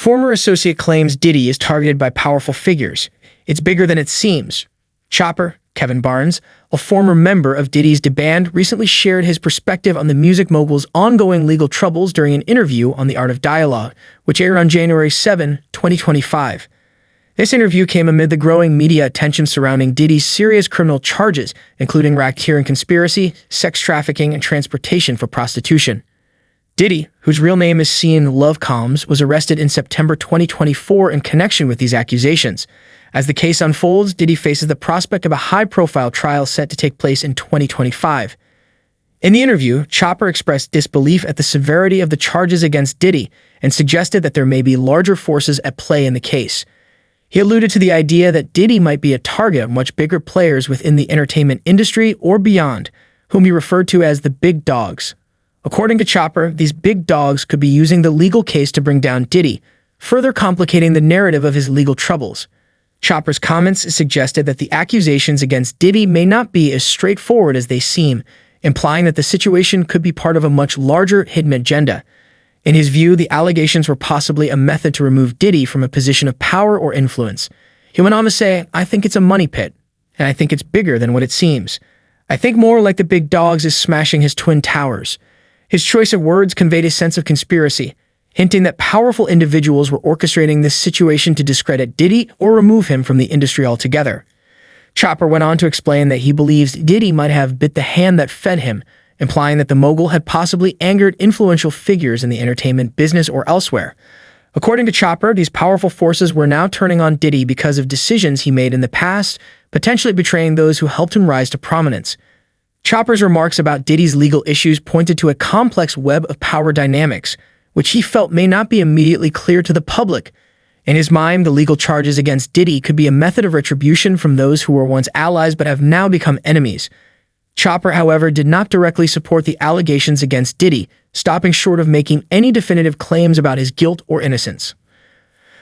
Former associate claims Diddy is targeted by powerful figures. It's bigger than it seems. Chopper, Kevin Barnes, a former member of Diddy's band, recently shared his perspective on the music mogul's ongoing legal troubles during an interview on The Art of Dialogue, which aired on January 7, 2025. This interview came amid the growing media attention surrounding Diddy's serious criminal charges, including racketeering conspiracy, sex trafficking, and transportation for prostitution. Diddy, whose real name is Cian Love Combs, was arrested in September 2024 in connection with these accusations. As the case unfolds, Diddy faces the prospect of a high-profile trial set to take place in 2025. In the interview, Chopper expressed disbelief at the severity of the charges against Diddy and suggested that there may be larger forces at play in the case. He alluded to the idea that Diddy might be a target of much bigger players within the entertainment industry or beyond, whom he referred to as the big dogs. According to Chopper, these big dogs could be using the legal case to bring down Diddy, further complicating the narrative of his legal troubles. Chopper's comments suggested that the accusations against Diddy may not be as straightforward as they seem, implying that the situation could be part of a much larger hidden agenda. In his view, the allegations were possibly a method to remove Diddy from a position of power or influence. He went on to say, "I think it's a money pit, and I think it's bigger than what it seems. I think more like the big dogs is smashing his twin towers." His choice of words conveyed a sense of conspiracy, hinting that powerful individuals were orchestrating this situation to discredit Diddy or remove him from the industry altogether. Chopper went on to explain that he believes Diddy might have bit the hand that fed him, implying that the mogul had possibly angered influential figures in the entertainment business or elsewhere. According to Chopper, these powerful forces were now turning on Diddy because of decisions he made in the past, potentially betraying those who helped him rise to prominence. Chopper's remarks about Diddy's legal issues pointed to a complex web of power dynamics, which he felt may not be immediately clear to the public. In his mind, the legal charges against Diddy could be a method of retribution from those who were once allies but have now become enemies. Chopper, however, did not directly support the allegations against Diddy, stopping short of making any definitive claims about his guilt or innocence.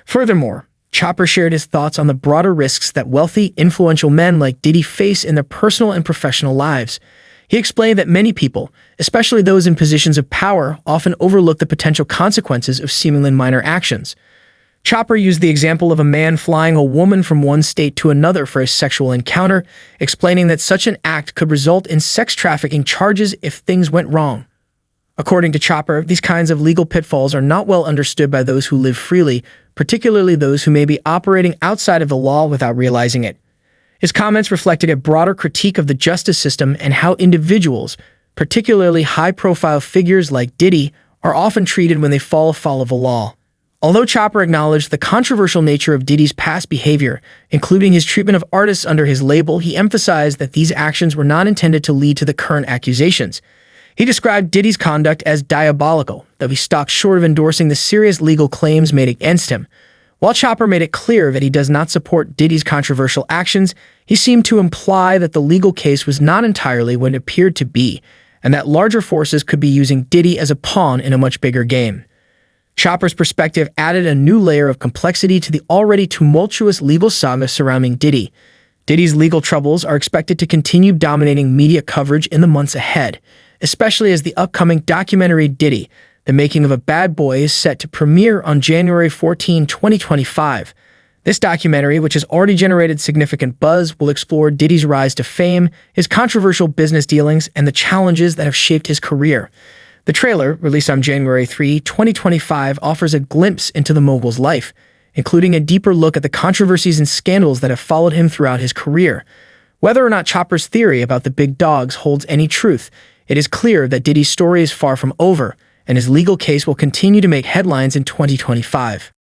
Furthermore, Chopper shared his thoughts on the broader risks that wealthy, influential men like Diddy face in their personal and professional lives. He explained that many people, especially those in positions of power, often overlook the potential consequences of seemingly minor actions. Chopper used the example of a man flying a woman from one state to another for a sexual encounter, explaining that such an act could result in sex trafficking charges if things went wrong. According to Chopper, these kinds of legal pitfalls are not well understood by those who live freely, particularly those who may be operating outside of the law without realizing it. His comments reflected a broader critique of the justice system and how individuals, particularly high-profile figures like Diddy, are often treated when they fall foul of the law. Although Chopper acknowledged the controversial nature of Diddy's past behavior, including his treatment of artists under his label, he emphasized that these actions were not intended to lead to the current accusations. He described Diddy's conduct as diabolical, though he stopped short of endorsing the serious legal claims made against him. While Chopper made it clear that he does not support Diddy's controversial actions, he seemed to imply that the legal case was not entirely what it appeared to be, and that larger forces could be using Diddy as a pawn in a much bigger game. Chopper's perspective added a new layer of complexity to the already tumultuous legal saga surrounding Diddy. Diddy's legal troubles are expected to continue dominating media coverage in the months ahead, especially as the upcoming documentary Diddy, The Making of a Bad Boy, is set to premiere on January 14, 2025. This documentary, which has already generated significant buzz, will explore Diddy's rise to fame, his controversial business dealings, and the challenges that have shaped his career. The trailer, released on January 3, 2025, offers a glimpse into the mogul's life, including a deeper look at the controversies and scandals that have followed him throughout his career. Whether or not Chopper's theory about the big dogs holds any truth, it is clear that Diddy's story is far from over, and his legal case will continue to make headlines in 2025.